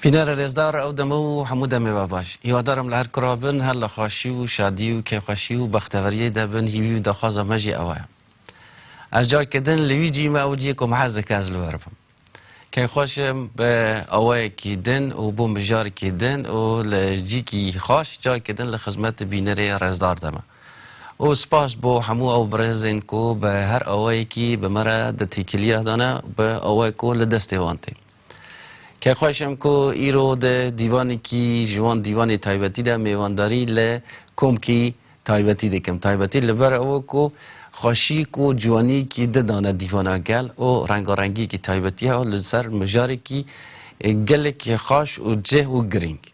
بینر رزدار او دمو حمود میباباش یادارم لهر کرابن هر لخاشی و شادی و کیخاشی و بختوری دبن هیوی و دخوازه مجی اوه از جا کدن لویجی ما او جی کم حزک از لوربم کیخاشم به اوه کدن و بوم جار کدن و لجی کی خاش جار کدن لخدمت بینر رزدار دمه و سپاس بو حمو او برزین کو به هر اوه کی به مرا دتیکلیه دانه به اوه کو لدسته وانتی که خوشم کو ایرو ده دیوانی کی جوان دیوانی تایبتی ده میوانداری ل کم کی تایبتی دکم تایبتی لبر او کو خوشی کو جوانی کی ده دانه دیوانا گل او رنگارنگی کی تایبتی ها لسر مجاری کی گل کی خاش و جه و گرینگ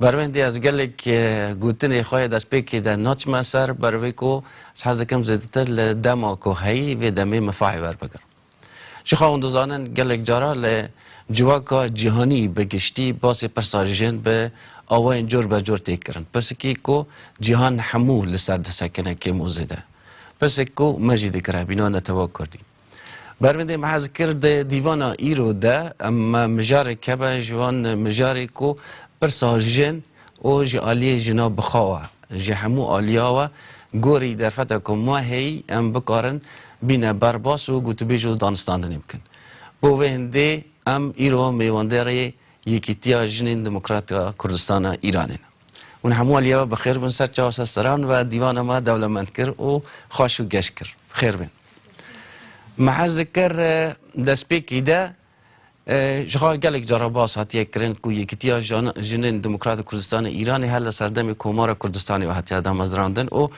بروندی از گل کی گوتن خواه دست پیکی ده ناچ مسر بروی کو حزکم زدتر لدما کو هی و دمی مفاعی بر بگر شخوا اندوزانن گلک جارا ل جواکا جهانی بگشتی باس پرساجن به آوائن جور به جور تیک کرن پس کی کو جهان حمو لسر دسکنه که موزده پس کو مجید کرا بینا نتوا کردی برونده محض کرد دیوانا ایرو ده اما مجار کبه جوان مجاری کو پرساجن او جی آلیه جنا بخواه جی حمو آلیاوه گوری در فتا که ما هی ام بکارن بینه برباس و گوتو بیجو دانستان نمیکن بو هنده ام ایرو میوانداره یکیتیا جنین دموکرات کردستان ایرانین اون همو الیا بخیر بن سر چاوس سران و دیوان ما دولمند کر و خوش و گش کر خیر بن مع ذکر دست پیکی ده جخواه گلک جراباس هاتیه کرن کو یکیتیا جنین دموکرات کردستان ایرانی هل سردم کومار کردستانی و هاتیه دام از راندن و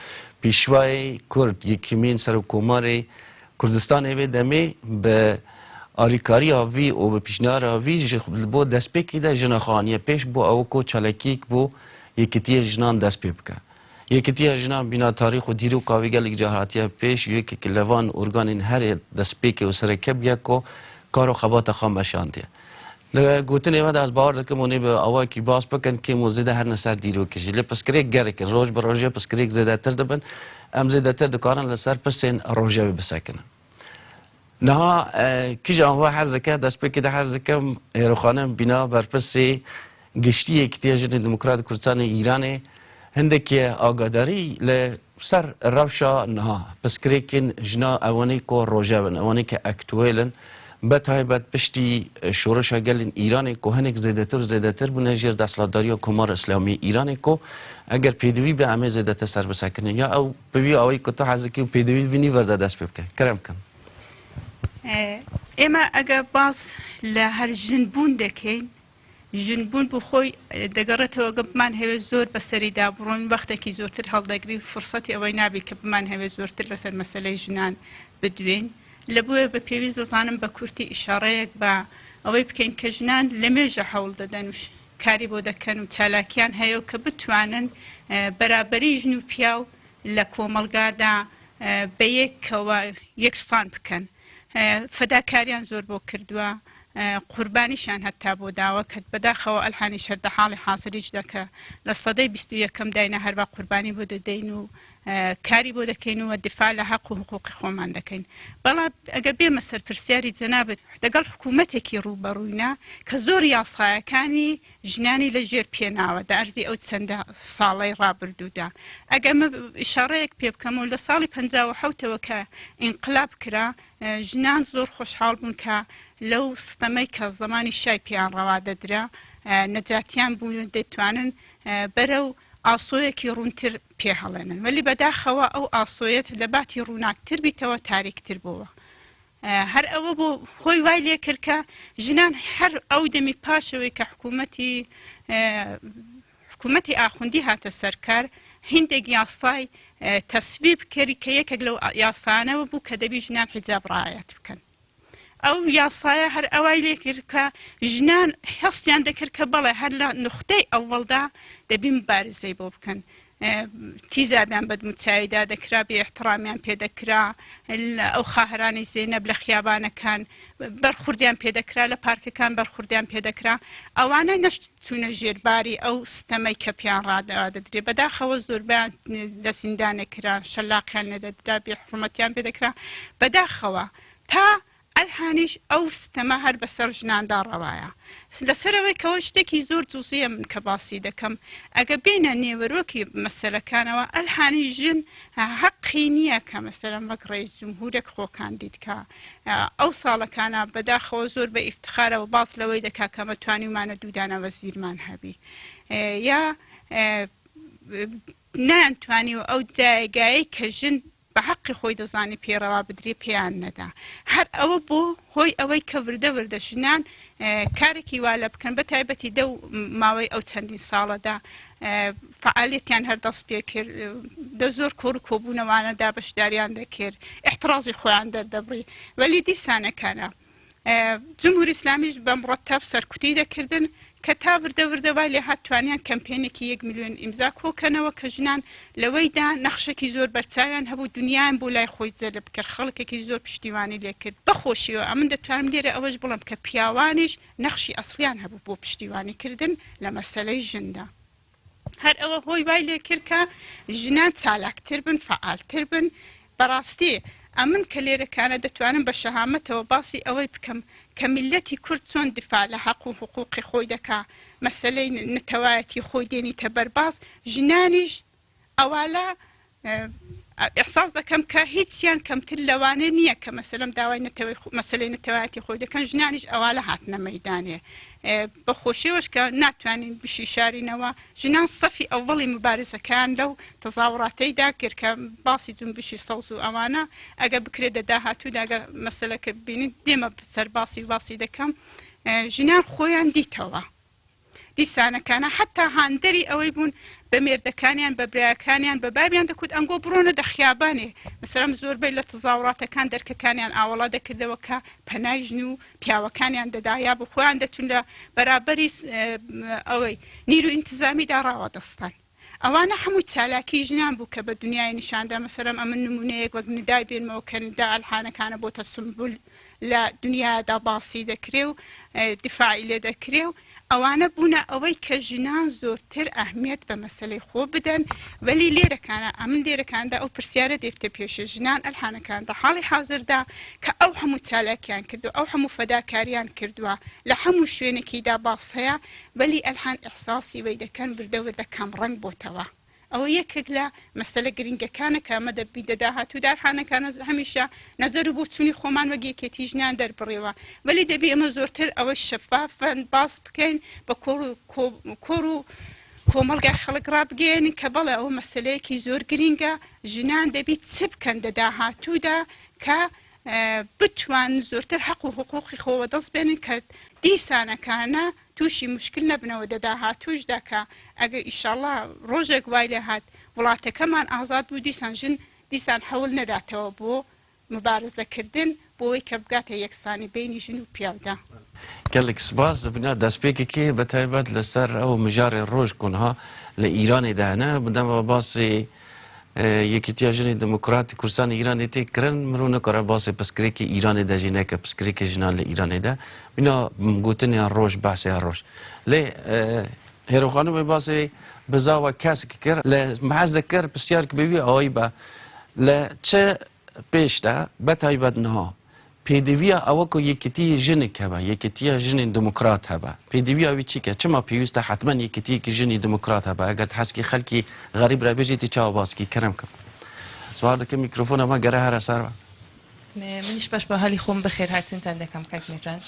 پیشوای کرد یکیمین سر کومار کردستان ایوه دمی به آریکاری آوی و به پیشنهار آوی بو دست پیکی ده جناخانیه پیش بو او کو چالکیک بو یکیتی جنان دست پی بکه یکیتی جنان بینا تاریخ و دیرو کاوی گلک جهاتیه پیش یکی که لوان ارگانین هر دست پیکی و سرکب یکو کارو خبات خام بشاندیه گوتن ایوه از باور دکم اونی به آوائی کی باز بکن که موزیده هر نسر دیرو کشی لی پس کریک گره کن روش بر روژه پس کریک زیده تر دبن ام زیده تر دکارن لسر پسین روژه بسکنن نه کیش آنها هر زکه دست به کده هر زکه ایروخانه بنا بر پسی گشتی اکتیاج دموکرات کردستان ایران هنده که آگاداری ل سر روشا نه پس کریکن جنا اوانی کو روجا بن اوانی که اکتویلن بتایبت پشتی شورش گلین ایران کو هنک زیده تر بونه جیر دستلاتداری و کمار اسلامی ایران کو اگر پیدوی به همه زیده تر سر بسکنه یا او بوی آوی کتا حزکی و پیدوی بینی ورده دست بکن کرم کن ئێمە ئەگە باس لە هەر ژنبوون دەکەین ژنبوون بۆ خۆی دەگەڕێتەوە گە بمان هەوێ زۆر بەسەریدا بڕۆین وەختێکی زۆرتر هەڵدەگری فرسەتی ئەوەی نابێت کە بمان هەوێ زۆرتر لەسەر مەسەلەی ژنان بدوێن لە بۆیە بە پێویست دەزانم بە کورتی ئیشارەیەک بە ئەوەی بکەین کە ژنان لە مێژە هەوڵ دەدەن و کاری بۆ دەکەن و چالاکیان هەیە و کە بتوانن بەرابەری ژن و پیاو لە کۆمەڵگادا بە یەکەوە یەکسان بکەن فداکاریان زۆر بۆ کردووە قوربانیشان هەتا بۆ داوە کە بەداخەوە ئەلحانی شەردە حاڵی حازریش دەکە لە سەدەی 21ەم داینە هەروە قوربانی بۆ دەدەین و کاری بۆ دەکەین و دفاع لە حەق و حقوقی خۆمان دەکەین بەڵام ئەگە بێمە سەرپرسیاری جەنابەت لەگەڵ حکوومەتێکی ڕوبەڕووینە کە زۆر یاسایەکانی ژنانی لە ژێر پێناوە دە ئەرزی ئەو چەندە ساڵەی ڕابردوودا ئەگەمە ئیشارەیەک پێ بکەم و لە ساڵی 57ەوە کە ئینقلاب کرا ژنان زۆر خۆشحاڵ بوون کە لەو ستەمەی کە زەمانی شای پیان ڕەوا دەدرا نەجاتیان بوون دەتوانن بەرەو ئاسۆیەکی ڕوونتر پێ هەڵێنن وەلی بەداخەوە ئەو ئاسۆیەت لە باتی ڕووناکتر بیتەوە تاریکتر بووە هەر ئەوە بۆ خۆی وای لێ کرد کە ژنان هەر ئەو دەمی پاشەوەی کە حکوومەتی ئاخوندی هاتە سەرکار هیندێک یاسای تەسویب کردی کە یەکێک لەو یاسانەوە بوو کە دەبی ژنان حیجاب ڕعایەت بکەن ئەو یاسایە هەر ئەوای لێ کرد کە ژنان هەستیان دەکرد کە بەڵێ هەر لە نوختەی ئەوڵدا دەبی مبارزەی بۆ بکەن تیزابیان بەدموچاویدا دەکرا بێ احترامیان پێدەکرا ئەو خاهرانی زێنەب لە خیابانەکان بەرخوردیان پێدەکرا لە پارکەکان بەرخوردیان پێدەکرا ئەوانە نەچوونە ژێرباری ئەو ستەمەی کە پیان ڕادەدرێت بەداخەوە زۆربیان لە زیندانێکران شەلاقیان نەدەدرا بێ حرمەتیان پێدەکرا بەداخەوە تا ئەلحانیش ئەو ستەمە هەر بەسەر ژناندا ڕەوایە لەسەرەوەی کەەوە شتێکی زۆر جوزیە من کە باسی دەکەم ئەگە بینە نێوەرۆکی مەسەلەکانەوە ئەلحانی ژن حەقی نییە کە مەسەلەن وەک ڕێیس جمهورێک خۆکان دیتکە ئەو ساڵەکانە بەداخەوە زۆر بە ئیفتخارەوە باس لەوەی دەکا کە مەتوانیمانە دوودانە وەزیرمان هەبی یا نانتوانیوە ئەو جایگایی کە ژن بە حەقی خۆی دەزانی پێڕەوا بدرێ پێیان نەدا هەر ئەوە بۆ هۆی ئەوەی کە وردە ژنان کارێکی وا لە بکەن بە تایبەتی دە ماوەی ئەو چەندین ساڵەدا فعالیتیان هەردەست پێ کرد دە زۆر کۆر و کۆبوونەوانەدا بەشداریان دەکرد احترازی خۆیان دەردەبڕی وەلی دیسانەکانە جمهوری ئیسلامیش بە مرەتەب سەرکوتی دەکردن کە تا وردەوای لێ هاتوانیان کەمپێنێکی 1 ملیۆن ئیمزا کۆکەنەوە کە ژنان لەوەیدا نەخشێکی زۆر بەرچاویان هەبوو دنیایان بۆ لای خۆی جەلب کرد خەڵکێکی زۆر پشتیوانی لێ کرد بەخۆشیەوە ئەمن دەتوانم لێرە ئەوەش بڵم کە پیاوانیش نەخشی ئەسڵیان هەبوو بۆ پشتیوانیکردن لە مەسەلەی ژندا هەر ئەوە هۆی وای لێ کرد کە ژنان چالاکتر بن فعالتر بن بەڕاستی ئەمن کە لێرەکانە دەتوانم بە شەهامەتەوە باسی ئەوەی بکەم کە میلەتی کورد چۆن دفاع لە حەق و حقوقی خۆی دەکا مەسەلەی نەتەوایەتی خۆی دێنیتە بەرباز ژنانیش ئەوالە ئەحساس دەکەم کە هیچیان کەمتر لەوانە نییە کە مەسەلەم داوای مەسەلەی نەتەوایەتی خۆی دەکەن ژنانیش ئەوالە هاتنە مەیدانێ بە خۆشیەوەش کە ناتوانین بشی شارینەوە ژنان سەفی ئەوڵی مبارزەکان لەو تەزاوڕاتەیدا کرد کە باسی جنبشی سەوز و ئەوانە ئەگە بکرێت دەداهاتووداگە مەسەلەکە ببینیت دێمە سەر باسی دەکەم ژنان خۆیان دیتەوە دیسانەکانە حتا هاندەری ئەوەی بوون بە مێردەکانیان بە برایەکانیان بە بابیان دەکوت ئەنگۆ بڕۆنە دەخیابانێ مەسەلەن زۆربەی لە تەزاوڕاتەکان دەرکەکانیان ئاوەڵا دەکردەوە کە پەنای ژن و پیاوەکانیان دەدایا بە خۆیان دەچون لە بەرابەری ئەوەی نیر و ئینتیزامیدا ڕاوە دەستان ئەوانە هەموو چالاکی ژنان بوو کە بە دنیای نیشاندا مەسەلەن ئەمن نمونەیەک وەک ندای بێنمەوە کە ندا ئەلحانەکانە بۆتە سمبول لە دنیادا باسی دەکرێ و دیفاعی لێ دەکرێ و ئەوانە بوونە ئەوەی کە ژنان زۆرتر ئەهمیەت بە مەسەلەی خۆ بدەن وەلی لێرەکانە ئەمن لێرەکاندا ئەو پرسیارە دێتە پێشە ژنان ئەلحانەکاندا حاڵی حاضردا کە ئەو هەموو چالاکیان کردو ئەو هەموو فەداکاریان کردووە لە هەموو شوێنێکیدا باس هەیە وەلی ئەلحان ئەحساسی وەی دەکەن وردە کەم ڕەنگ بۆتەوە ئەوە یەکێک لە مەسەلە گرنگەکانە کە ئەمە دەبی دەداهاتوو دارحانەکانە هەمیشە نەزەر و بۆ چوونی خۆمان وەک یەکێتی ژنان دەربڕێەوە وەلی دەبی ئەمە زۆرتر ئەوە شەفافن باس بکەین بە کۆر و کۆمەڵگای خەڵک ڕابگەێنین کە بەڵێ ئەوە مەسەلەیەکی زۆر گرینگە ژنان دەبی چ بکەن دەداهاتوودا کە بتوان زۆرتر حەق و حقوقی خۆوە دەست بێنن کە دیسانەکانە تووشی مشکل نەبنەوە دەداهاتووشدا کە ئەگە ئیشاڵڵا ڕۆژێک وای لێ هات وڵاتەکەمان ئازاد بوو دیسان ژن دیسان هەوڵ نەداتەوە بۆ مبارزەکردن بۆەوەی کە بگاتە یەکسانی بینی ژن و پیاودا gelek spas dibina destpêkekê bi taybet li ser ew mijarê roj kunha li Îranê de hene bi dema basê Yekîtiya Jinê Demokratî Kurdistanê Îranê tê kirin mirov nikare basê piskirêkê Îranê de jî neke piskirêkê jinan li Îranê de bîna gotinên roj behsê roj lê hêroxanimê basê bi zava kesekî kir li mehez dikir pisyarek bêwî awayî be li çi pêş de betaybet niha pêdiviya ew ku yekîtiyê jinek hebe yekîtiya jinên demokrat hebe pêdiviya wî çî ke çima pêwîst e hetmen yekîtiyekî jinê demokrat hebe eger heskî xelkî xerîb re bêjî tê çawa baskî kerem kim swar dikim mîkrofona me gere here ser be منیش باش با حالی خۆم بەخێر هاتنتان دەکەم کاک میران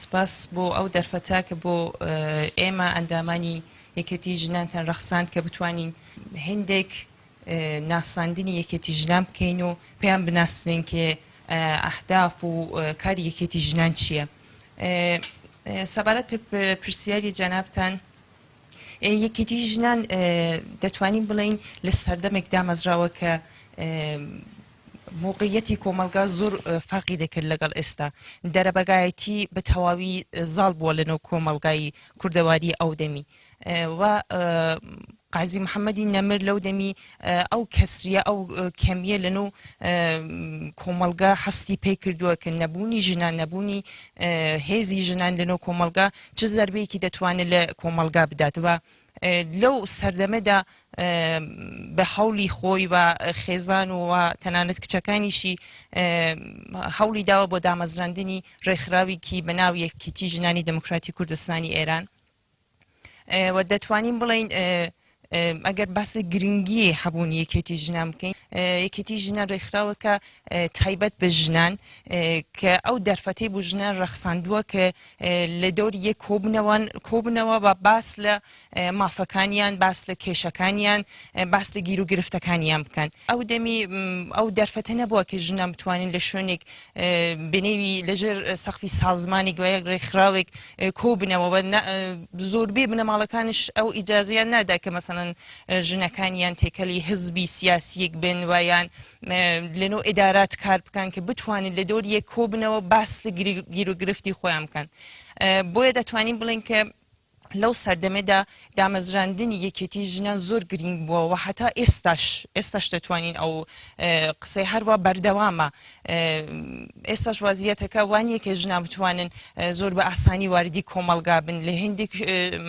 سپاس بۆ ئەو دەرفەتا کە بۆ ئێمە ئەندامانی یەکێتی ژنانتان ڕەخساند کە بتوانین هێندێک ناساندنی یەکێتی ژنان بکەین و پێیان بناسنین کە ئەهداف و کاری یەکێتی ژنان چییە سەبارەت پرسیاری جەنابتان یەکێتی ژنان دەتوانین بڵین لە سەردەمێک دامەزراوە کە موقعیەتی کۆمەلگا زۆر فەرقی دەکرد لەگەڵ ئێستا دەرەبەگایەتی بە تەواوی زاڵ بووە لەنەو کۆمەلگای کوردەواری ئەو دەمی و قازی محەممەدی نەمر لەو دەمی ئەو کەسریە ئەو کەمیە لەنەو کۆمەلگا هەستی پێی کردووە کە نەبوونی ژنان نەبوونی هێزی ژنان لەنەو کۆمەلگا چ زەربەیەکی دەتوانێت لە کۆمەلگا بداتەوە لەو سەردەمەدا بە هەوڵی خۆی و خێزان و تەنانەت کچەکانیشی هەوڵی داوە بۆ دامەزراندنی ڕێکخراوێکی بەناو یەکێتی ژنانی دموکراتی کوردستانی ئێران و دەتوانین بڵین ئەگەر باس گرنگی هەبوون یەکێتی ژنان بکەین یەکێتی ژنان ڕێکخراوەکە تایبەت بە ژنان کە ئەو دەرفەتەی بۆ ژنان ڕەخساندووە کە لە دەوری یەک کۆبنەوە بە باس لە مافەکانیان باس لە کێشەکانیان باس لە گیر و گرفتەکانیان بکەن ئەو دەمی ئەو دەرفەتە نەبووە کە ژنان بتوانین لە شوێنێک بنێوی لەژێر سەقفی سازمانی گوایەک ڕێکخراوێک کۆبنەوە زۆربەی بنەماڵەکانش ئەو ئیجازەیان نادا کە مەسەڵەن ژنەکانیان تێکەلی حزبی سیاسیەک بن وایان لەنەوە ئیدارات کار بکەن کە بتوانین لە دەوری یەک کۆبنەوە باس لە گیر و گرفتی خۆیان بکەن بۆیە دەتوانین بڵین کە لەو سەردەمەدا دامەزراندنی یەکێتی ژنان زۆر گرنگ بووە و هەتا ئێستاش دەتوانین ئەو قسەی هەروە بەردەوامە ئێستاش وازیەتەکە وانیە کە ژنان بتوانن زۆر بە ئاسانی واردی کۆمەڵگا بن لە هەندێک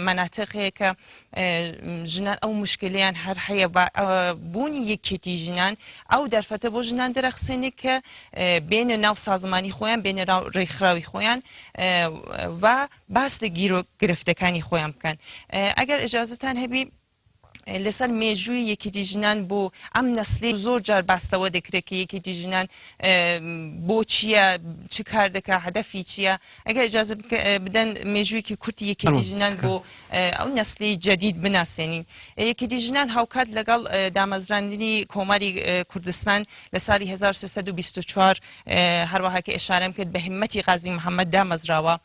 مەناتەقەیە کە ژنان ئەو مشکلیان هەر هەیە بوونی یەکێتی ژنان ئەو دەرفەتە بۆ ژنان دەرەخسێنێت کە بێنە ناو سازمانی خۆیان بێنە ناو ڕێکخراوی خۆیان و باس لە گیر و گرفتەکانی خۆیان بکەن ئەگەر ئیجازەتان هەبی لەسەر مێژووی یەکێتی ژنان بۆ ئەم نەسلی زۆر جار باستەوە دەکرێت کە یەکێتی ژنان بۆ چییە چ کار دەکا هەدەفی چییە ئەگەر ئیجازە بدەن مێژوویەکی کورتی یەکێتی ژنان بۆ ئەو نەسلی جەدید بناسێنین یەکێتی ژنان هاوکات لەگەڵ دامەزراندنی کۆماری کوردستان لە ساڵی 1324 هەروەها کە ئێشارەم کرد بە هیممەتی غازی محەممەد دامەزراوە